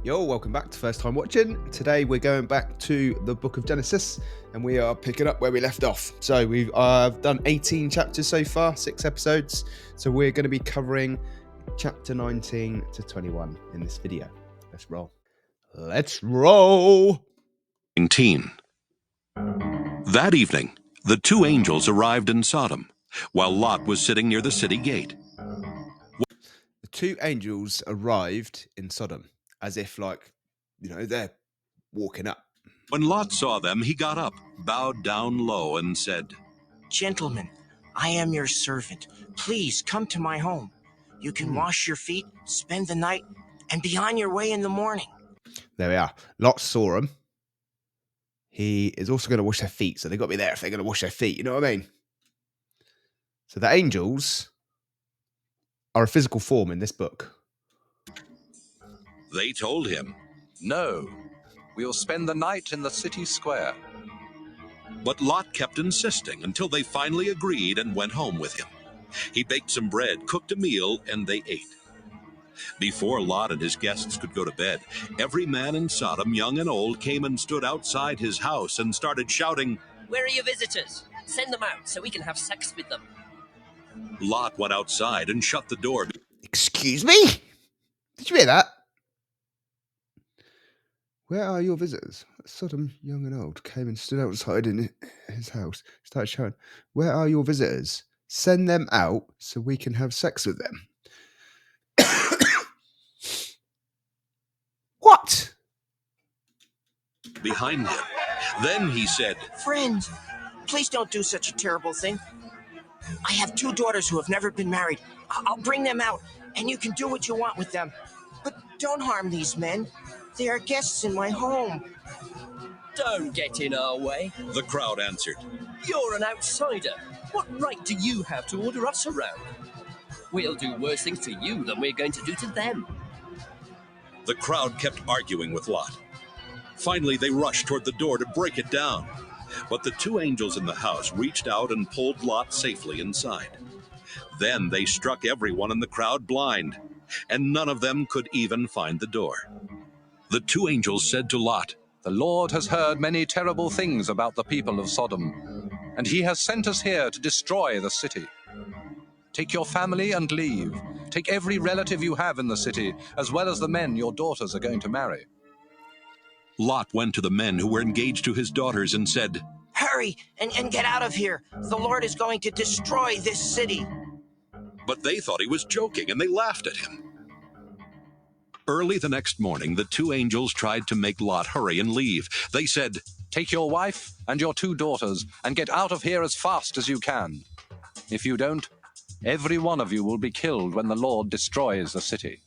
Yo, welcome back to First Time Watching. Today we're going back to the book of Genesis and we are picking up where we left off. So we've done 18 chapters so far, 6 episodes. So we're going to be covering chapter 19 to 21 in this video. Let's roll. Let's roll! 19. That evening, the two angels arrived in Sodom, while Lot was sitting near the city gate. The two angels arrived in Sodom as if they're walking up. When Lot saw them, he got up, bowed down low, and said, "Gentlemen, I am your servant. Please come to my home. You can wash your feet, spend the night, and be on your way in the morning." There we are. Lot saw them. He is also going to wash their feet, so they've got to be there if they're going to wash their feet. You know what I mean? So the angels are a physical form in this book. They told him, "No, we'll spend the night in the city square." but Lot kept insisting until they finally agreed and went home with him. He baked some bread, cooked a meal, and they ate. Before Lot and his guests could go to bed, every man in Sodom, young and old, came and stood outside his house and started shouting, "Where are your visitors? Send them out so we can have sex with them." Lot went outside and shut the door. Excuse me? Did you hear that? Where are your visitors? Sodom, young and old, came and stood outside in his house, started shouting, "Where are your visitors? Send them out so we can have sex with them." What? Behind him. Then he said, "Friend, please don't do such a terrible thing. I have 2 daughters who have never been married. I'll bring them out, and you can do what you want with them. But don't harm these men. They are guests in my home." "Don't get in our way. the crowd answered. You're an outsider. What right do you have to order us around? We'll do worse things to you than we're going to do to them." The crowd kept arguing with Lot. Finally, they rushed toward the door to break it down. But the two angels in the house reached out and pulled Lot safely inside. Then they struck everyone in the crowd blind, and none of them could even find the door. The two angels said to Lot, "The Lord has heard many terrible things about the people of Sodom, and he has sent us here to destroy the city. Take your family and leave. Take every relative you have in the city, as well as the men your daughters are going to marry." Lot went to the men who were engaged to his daughters and said, "Hurry and get out of here. The Lord is going to destroy this city." but they thought he was joking and they laughed at him. Early the next morning, the two angels tried to make Lot hurry and leave. They said, "Take your wife and your 2 daughters and get out of here as fast as you can. If you don't, every one of you will be killed when the Lord destroys the city."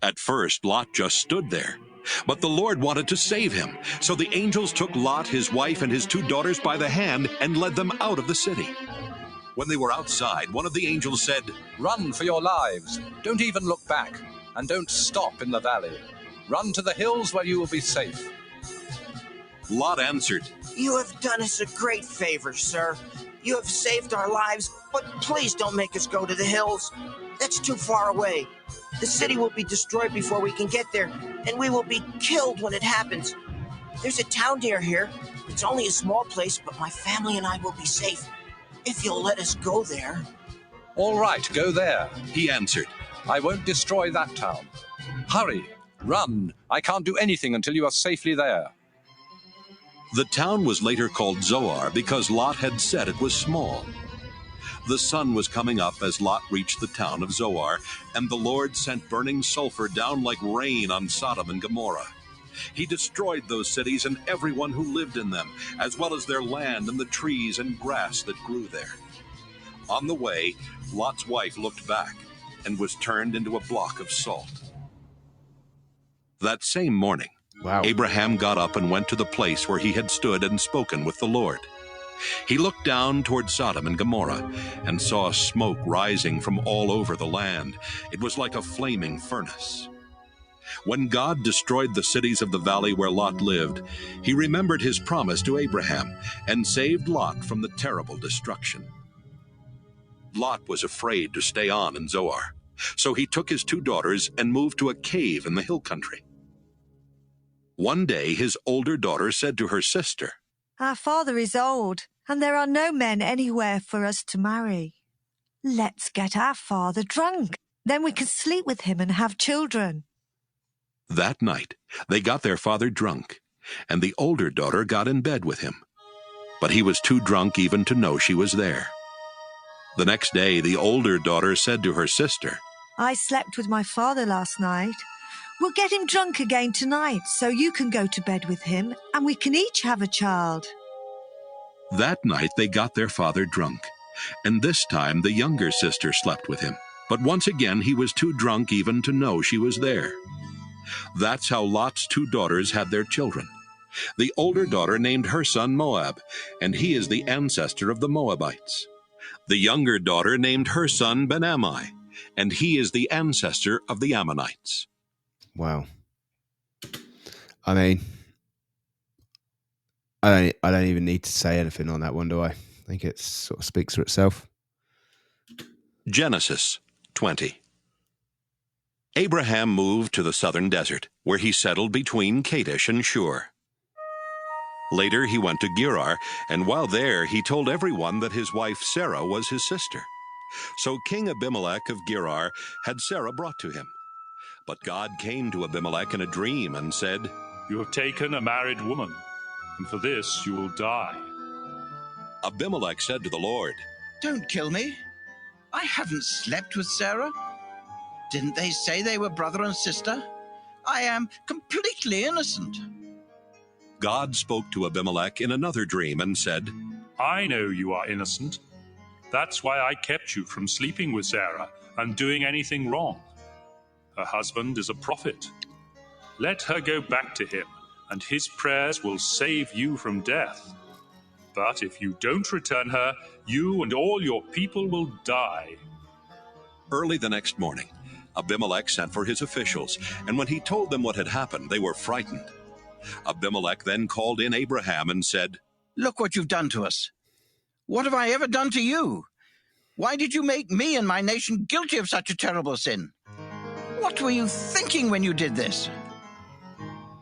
At first, Lot just stood there, but the Lord wanted to save him. So the angels took Lot, his wife, and his 2 daughters by the hand and led them out of the city. When they were outside, one of the angels said, "Run for your lives. Don't even look back, and don't stop in the valley. Run to the hills where you will be safe." Lot answered, "You have done us a great favor, sir. You have saved our lives, but please don't make us go to the hills. That's too far away. The city will be destroyed before we can get there, and we will be killed when it happens. There's a town near here. It's only a small place, but my family and I will be safe if you'll let us go there." "All right, go there," he answered. "I won't destroy that town. Hurry, run. I can't do anything until you are safely there." The town was later called Zoar because Lot had said it was small. The sun was coming up as Lot reached the town of Zoar, and the Lord sent burning sulfur down like rain on Sodom and Gomorrah. He destroyed those cities and everyone who lived in them, as well as their land and the trees and grass that grew there. On the way, Lot's wife looked back and was turned into a block of salt. That same morning, Abraham got up and went to the place where he had stood and spoken with the Lord. He looked down toward Sodom and Gomorrah and saw smoke rising from all over the land. It was like a flaming furnace. When God destroyed the cities of the valley where Lot lived, he remembered his promise to Abraham and saved Lot from the terrible destruction. Lot was afraid to stay on in Zoar, So he took his 2 daughters and moved to a cave in the hill country. One day his older daughter said to her sister, Our father is old, and there are no men anywhere for us to marry. Let's get our father drunk. Then we can sleep with him and have children. That night they got their father drunk, and the older daughter got in bed with him. But he was too drunk even to know she was there. The next day the older daughter said to her sister, I slept with my father last night. We'll get him drunk again tonight so you can go to bed with him and we can each have a child. That night they got their father drunk, and this time the younger sister slept with him. But once again he was too drunk even to know she was there. That's how Lot's 2 daughters had their children. The older daughter named her son Moab, and he is the ancestor of the Moabites. The younger daughter named her son Ben-Ammi, and he is the ancestor of the Ammonites. Wow. I mean, I don't even need to say anything on that one, do I? I think it sort of speaks for itself. Genesis 20. Abraham moved to the southern desert, where he settled between Kadesh and Shur. Later he went to Gerar, and while there he told everyone that his wife Sarah was his sister. So King Abimelech of Gerar had Sarah brought to him. But God came to Abimelech in a dream and said, You have taken a married woman, and for this you will die. Abimelech said to the Lord, Don't kill me. I haven't slept with Sarah. Didn't they say they were brother and sister? I am completely innocent. God spoke to Abimelech in another dream and said, I know you are innocent. That's why I kept you from sleeping with Sarah and doing anything wrong. Her husband is a prophet. Let her go back to him, and his prayers will save you from death. But if you don't return her, you and all your people will die. Early the next morning, Abimelech sent for his officials, and when he told them what had happened, they were frightened. Abimelech then called in Abraham and said, Look what you've done to us. What have I ever done to you? Why did you make me and my nation guilty of such a terrible sin? What were you thinking when you did this?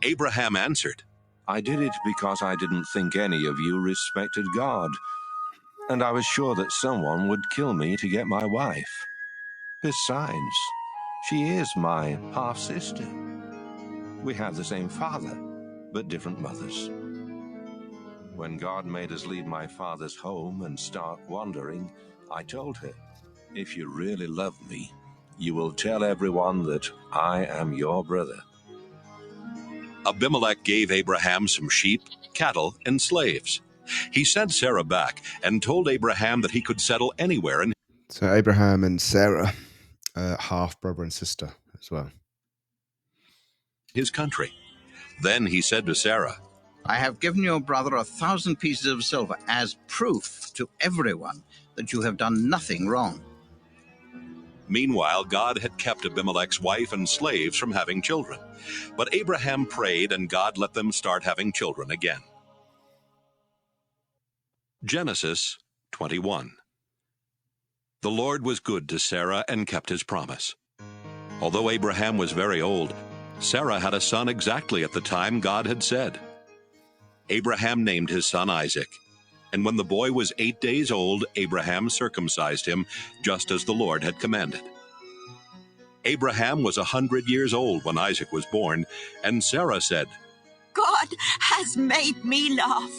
Abraham answered, I did it because I didn't think any of you respected God, and I was sure that someone would kill me to get my wife. Besides, she is my half-sister. We have the same father, but different mothers. When God made us leave my father's home and start wandering, I told her, if you really love me, you will tell everyone that I am your brother. Abimelech gave Abraham some sheep, cattle, and slaves. He sent Sarah back and told Abraham that he could settle anywhere in So Abraham and Sarah, half brother and sister as well. his country. Then he said to Sarah, I have given your brother 1,000 pieces of silver as proof to everyone that you have done nothing wrong. Meanwhile, God had kept Abimelech's wife and slaves from having children. But Abraham prayed, and God let them start having children again. Genesis 21. The Lord was good to Sarah and kept his promise. Although Abraham was very old, Sarah had a son exactly at the time God had said. Abraham named his son Isaac. And when the boy was 8 days old, Abraham circumcised him, just as the Lord had commanded. Abraham was 100 years old when Isaac was born, and Sarah said, God has made me laugh.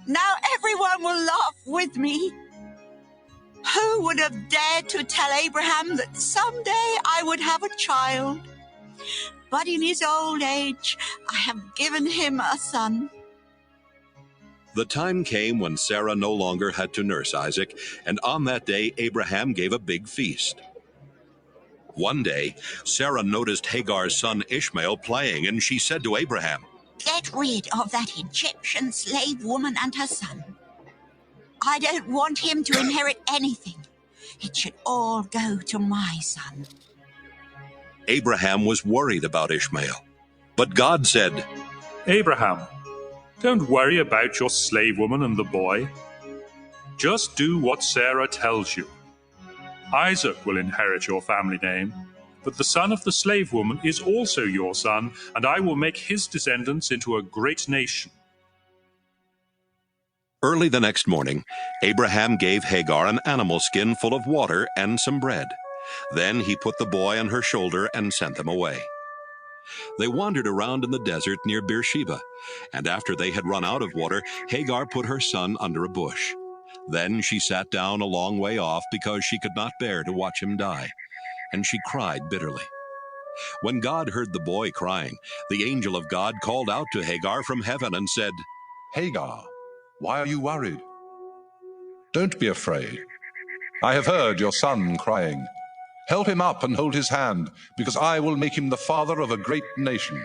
Now everyone will laugh with me. Who would have dared to tell Abraham that someday I would have a child? But in his old age, I have given him a son. The time came when Sarah no longer had to nurse Isaac, and on that day Abraham gave a big feast. One day, Sarah noticed Hagar's son Ishmael playing, and she said to Abraham, Get rid of that Egyptian slave woman and her son. I don't want him to inherit anything. It should all go to my son. Abraham was worried about Ishmael. But God said, Abraham, don't worry about your slave woman and the boy. Just do what Sarah tells you. Isaac will inherit your family name, but the son of the slave woman is also your son, and I will make his descendants into a great nation." Early the next morning, Abraham gave Hagar an animal skin full of water and some bread. Then he put the boy on her shoulder and sent them away. They wandered around in the desert near Beersheba, and after they had run out of water, Hagar put her son under a bush. Then she sat down a long way off because she could not bear to watch him die, and she cried bitterly. When God heard the boy crying, the angel of God called out to Hagar from heaven and said, Hagar, why are you worried? Don't be afraid. I have heard your son crying. Help him up and hold his hand, because I will make him the father of a great nation.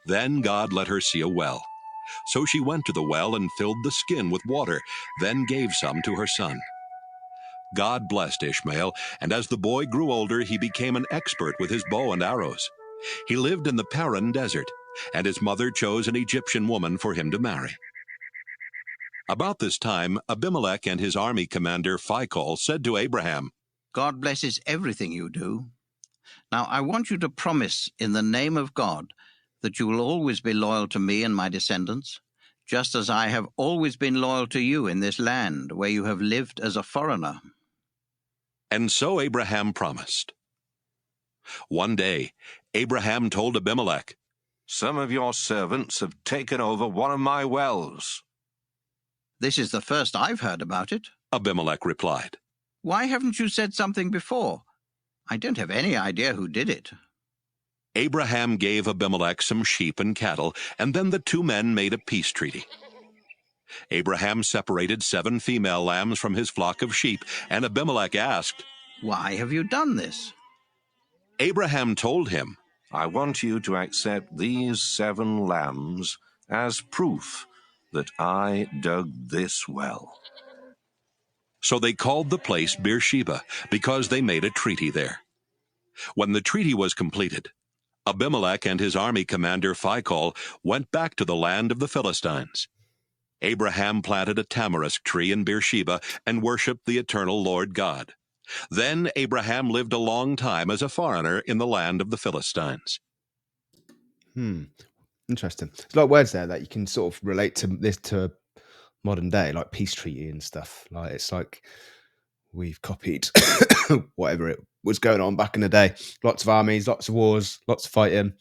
Then God let her see a well. So she went to the well and filled the skin with water, then gave some to her son. God blessed Ishmael, and as the boy grew older, he became an expert with his bow and arrows. He lived in the Paran desert, and his mother chose an Egyptian woman for him to marry. About this time, Abimelech and his army commander Phicol said to Abraham, God blesses everything you do. Now I want you to promise in the name of God that you will always be loyal to me and my descendants, just as I have always been loyal to you in this land where you have lived as a foreigner. And so Abraham promised. One day, Abraham told Abimelech, "Some of your servants have taken over one of my wells." This is the first I've heard about it. Abimelech replied. Why haven't you said something before? I don't have any idea who did it. Abraham gave Abimelech some sheep and cattle, and then the two men made a peace treaty. Abraham separated 7 female lambs from his flock of sheep, and Abimelech asked, Why have you done this? Abraham told him, "I want you to accept these 7 lambs as proof that I dug this well." So they called the place Beersheba, because they made a treaty there. When the treaty was completed, Abimelech and his army commander Phicol went back to the land of the Philistines. Abraham planted a tamarisk tree in Beersheba and worshipped the eternal Lord God. Then Abraham lived a long time as a foreigner in the land of the Philistines. Interesting. There's a lot of words there that you can sort of relate to this to modern day, like peace treaty and stuff. Like it's like we've copied whatever it was going on back in the day. Lots of armies, lots of wars, lots of fighting.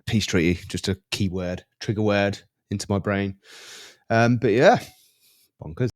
Peace treaty, just a key word, trigger word into my brain. But yeah, bonkers.